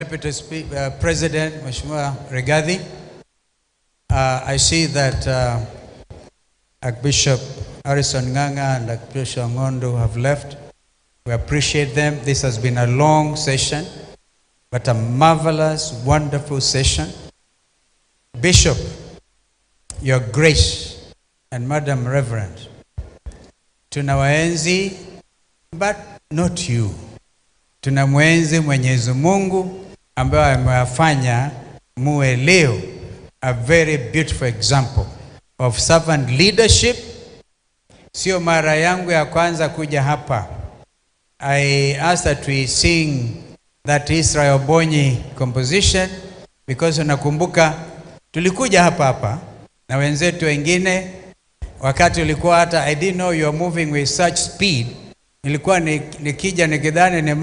Deputy President Mheshimiwa Rigathi, I see that Archbishop Harrison Ng'ang'a and Archbishop Ngondo have left. We appreciate them. This has been a long session, but a marvelous, wonderful session. Bishop, Your Grace, and Madam Reverend, tunawaenzi, but not you. Tunamwenzi Mwenyezi Mungu ambaye amewafanya muwe leo a very beautiful example of servant leadership. Sio mara yangu ya kwanza kuja hapa. I asked that we sing that Israel Bonyi composition because unakumbuka tulikuja hapa na wenzetu wengine wakati ulikuwa hata I didn't know you are moving with such speed. Nilikuwa nikija nikidhani ni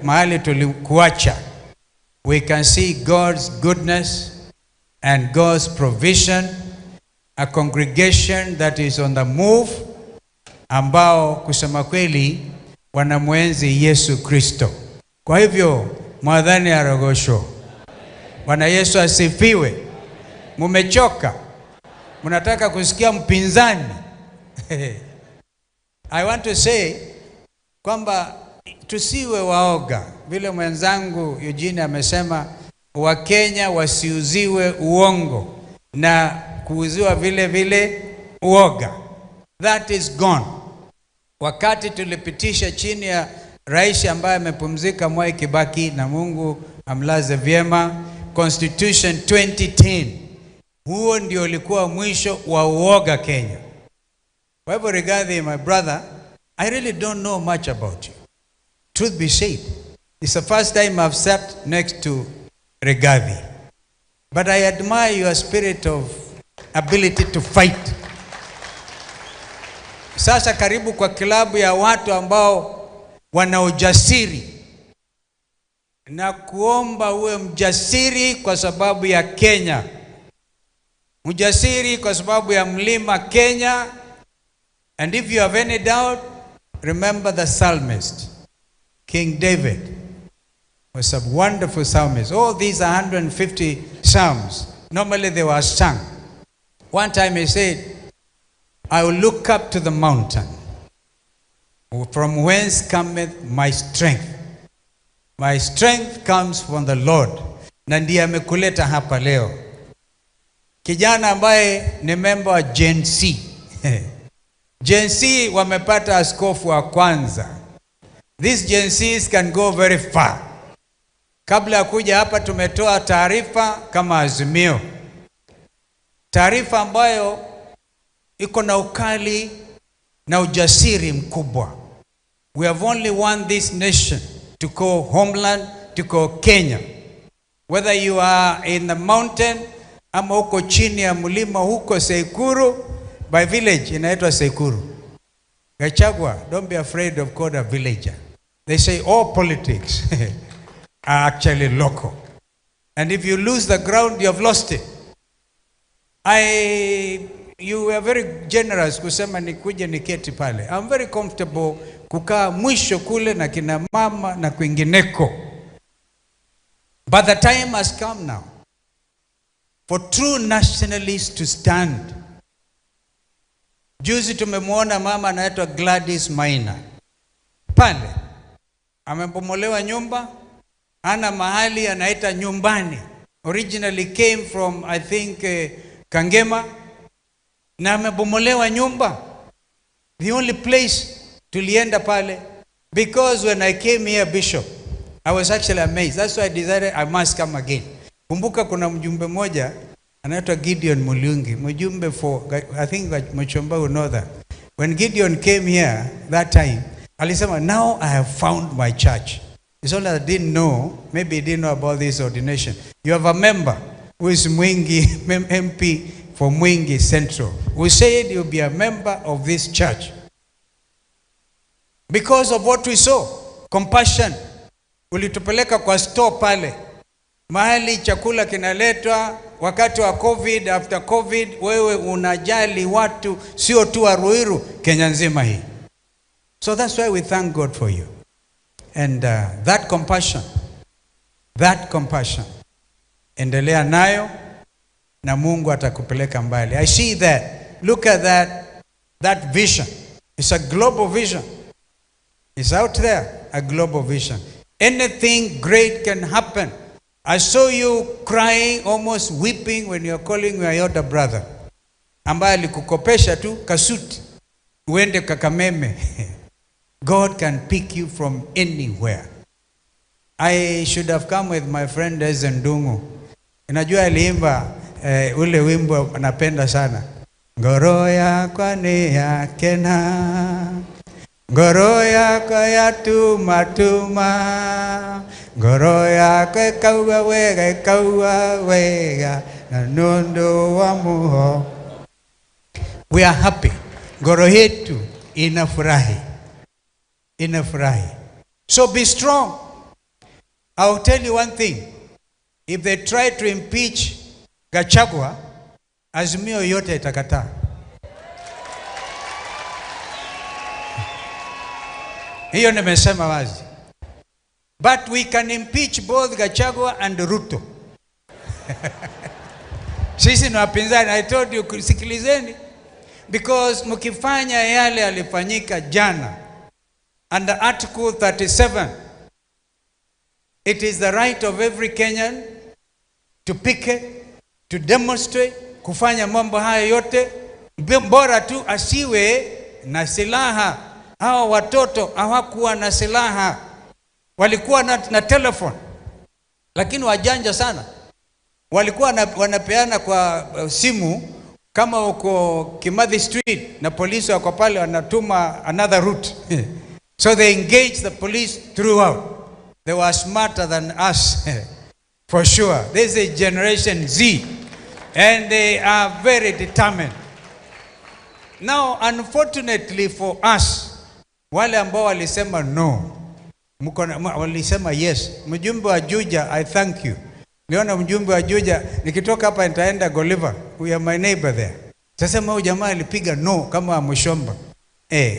mahali tulikuacha. We can see God's goodness and God's provision, a congregation that is on the move, ambao kusema kweli wanamwenzi Yesu Kristo. Kwa hivyo mwadhani arogosho. Bwana Yesu asifiwe. Mumechoka? Munataka kusikia mpinzani? I want to say kwamba tusiwe waoga. Vile mwenzangu Eugene amesema, Wakenya wasiuziwe uongo na kuuziwa vile uoga. That is gone. Wakati tulipitisha chini ya rais ambaye amepumzika Mwai Kibaki, na Mungu amlaze vyema, Constitution 2010, huo ndio ulikuwa mwisho wa uoga Kenya. Kwa hivyo Rigathi, my brother, I really don't know much about you. Truth be said, it's the first time I've sat next to Rigathi. But I admire your spirit of ability to fight. Sasa karibu kwa kilabu ya watu ambao wana ujasiri. Na kuomba uwe mjasiri kwa sababu ya Kenya. Mjasiri kwa sababu ya mlima Kenya. And if you have any doubt, remember the psalmist. King David was a wonderful psalmist. All these 150 psalms, normally they were sung. One time he said, I will look up to the mountain, from whence cometh my strength. My strength comes from the Lord. Na ndiye amekuleta hapa leo. Kijana ambaye ni member wa Gen Z. Gen Z wamepata askofu wa kwanza. These Gen Zs can go very far. Kabla ya kuja hapa tumetoa taarifa kama Azimio. Taarifa ambayo iko na ukali na ujasiri mkubwa. We have only won this nation to call homeland, to call Kenya. Whether you are in the mountain ama huko chini ya mlima huko Sekuru, by village inaitwa Sekuru. Gachagua, don't be afraid of calling a villager. They say all politics are actually local. And if you lose the ground, you have lost it. You were very generous kusema nikuje niketi pale. I'm very comfortable kukaa mwisho kule na kina mama na kwingineko. But the time has come now for true nationalists to stand. Juzi tumemwona mama anaitwa Gladys Maina. Pale amebomolewa nyumba, ana mahali anaita nyumbani. Originally came from I think Kangema, na amebomolewa nyumba. The only place tulienda pale, because when I came here, Bishop, I was actually amazed. That's why I decided I must come again. Kumbuka kuna mjumbe moja anaitwa Gideon Mulungi, mjumbe for, I think Mchomba will know that. When Gideon came here that time, alisema, now I have found my church. It's only I didn't know, maybe he didn't know about this ordination. You have a member who is Mwingi, MP for Mwingi Central. We said you'll be a member of this church. Because of what we saw, compassion. Ulitupeleka kwa store pale. Mahali chakula kinaletwa wakati wa COVID, after COVID, wewe unajali watu, sio tu wa Ruiru, Kenya nzima hii. So that's why we thank God for you. And that compassion That compassion, endelea nayo na Mungu atakupeleka mbali. I see that. Look at that vision. It's a global vision. It's out there, a global vision. Anything great can happen. I saw you crying, almost weeping when you're calling your elder brother, ambaye alikukopesha tu kasuti uende Kakameme. God can pick you from anywhere. I should have come with my friend Ezendungu. Unajua aliimba ule wimbo napenda sana. Ngoro yako ni yake na ngoro yako yatumatuma, ngoro yako kauwa wega na nondo wa muho. We are happy. Ngoro yetu inafurahi. So be strong. I'll tell you one thing. If they try to impeach Gachagua, Azimio yote itakataa. Hiyo nimesema wazi. But we can impeach both Gachagua and Ruto. Sisi ni wapinzani. I told you, sikilizeni. Because mkifanya yale alifanyika jana, under Article 37, it is the right of every Kenyan to picket, to demonstrate, kufanya mambo haya yote, bora tu asiwe na silaha. Hawa watoto hawakuwa na silaha, walikuwa na telephone, lakini wajanja sana. Walikuwa wanapeana kwa simu, kama uko Kimathi Street na polisi wako pale wanatuma another route. So they engaged the police throughout. They were smarter than us, for sure. This is Generation Z, and they are very determined. Now, unfortunately for us, wale ambao walisema no, walisema yes. Mjumbe wa Juja, I thank you. Niona mjumbe wa Juja, nikitoka hapa nitaenda Goliver. We are my neighbor there. Sasa huyu jamaa alipiga no kama Mushomba.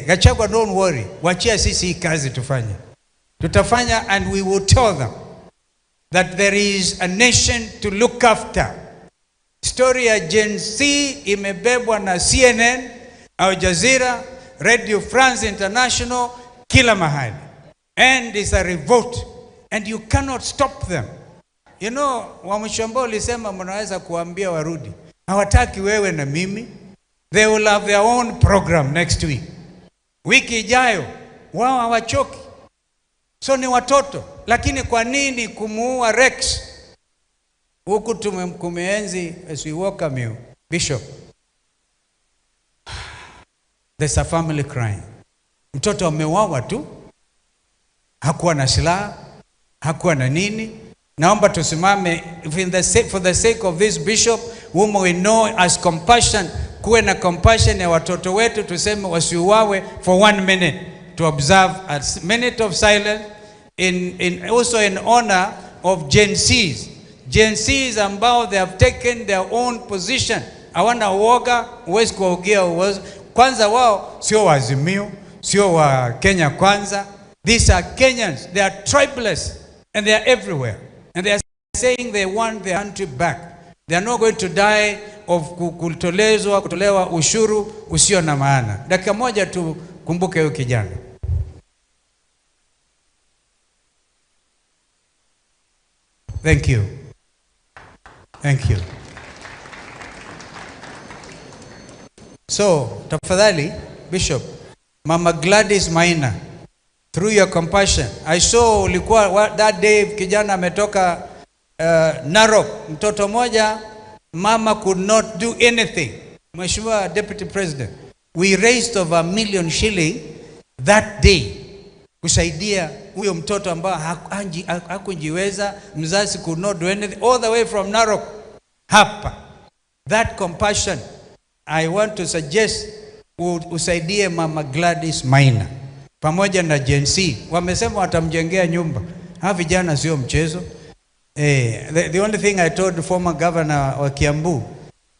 Gachagua, don't worry. Wachia sisi hii kazi tufanye. Tutafanya, and we will tell them that there is a nation to look after. Story ya Gen Z imebebwa na CNN, Al Jazeera, Radio France International, kila mahali. And it's a revolt. And you cannot stop them. You know, Wamushomba ulisema mnaweza kuambia warudi. Hawataki wewe na mimi. They will have their own program next week. Wiki ijayo, wao hawachoki. So ni watoto. Lakini kwa nini kumuua Rex? Huku kumeenzi, as we welcome you, Bishop. There's a family crying. Mtoto ameuawa tu. Hakuwa na silaha, hakuwa na nini. Naomba tusimame for the sake of this bishop, whom we know as compassion, kuwe na compassion ya watoto wetu, tuseme wasiuawe for 1 minute, to observe a minute of silence also in honor of Gen Zs. Gen Zs ambao they have taken their own position. Hawana uoga, uwezi kuwaogea uwezo. Kwanza wao sio wa Azimio, sio wa Kenya Kwanza. These are Kenyans. They are tribalists and they are everywhere. And they are saying they want their country back. They are not going to die of kutolewa ushuru usio na maana. Dakika moja tu kumbuke huyo kijana. Thank you. Thank you. So, tafadhali, Bishop, Mama Gladys Maina, through your compassion, I saw ulikuwa that day kijana ametoka Narok, mtoto moja, mama could not do anything. Mheshimiwa Deputy President, we raised over 1 million shilling that day kusaidia huyo mtoto ambao hakujiweza, mzazi could not do anything, all the way from Narok hapa. That compassion, I want to suggest usaidie Mama Gladys Maina pamoja na Gen Z. Wamesema watamjengea nyumba. Hawa vijana sio mchezo. The only thing I told the former governor wa Kiambu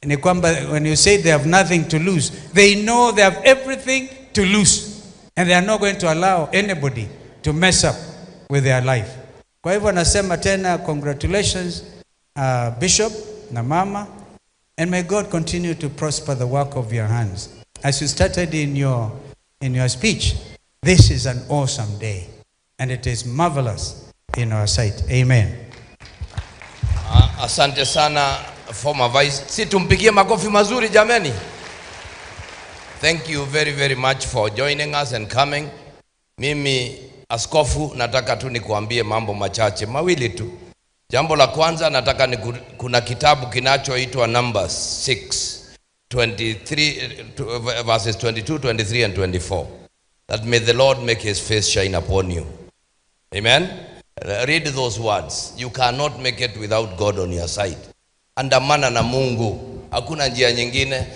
ni kwamba when you say they have nothing to lose, they know they have everything to lose, and they are not going to allow anybody to mess up with their life. Kwa hivyo nasema tena congratulations Bishop na mama, and may God continue to prosper the work of your hands. As you started in your speech, this is an awesome day and it is marvelous in our sight. Amen. Asante sana former vice. Si tumpigie makofi mazuri jameni. Thank you very very much for joining us and coming. Mimi askofu nataka tu nikuambie mambo machache mawili tu. Jambo la kwanza nataka kuna kitabu kinachoitwa Numbers 6:23 verses 22, 23 and 24. That may the Lord make his face shine upon you. Amen. Read those words. You cannot make it without God on your side. Andamana na Mungu. Hakuna njia nyingine.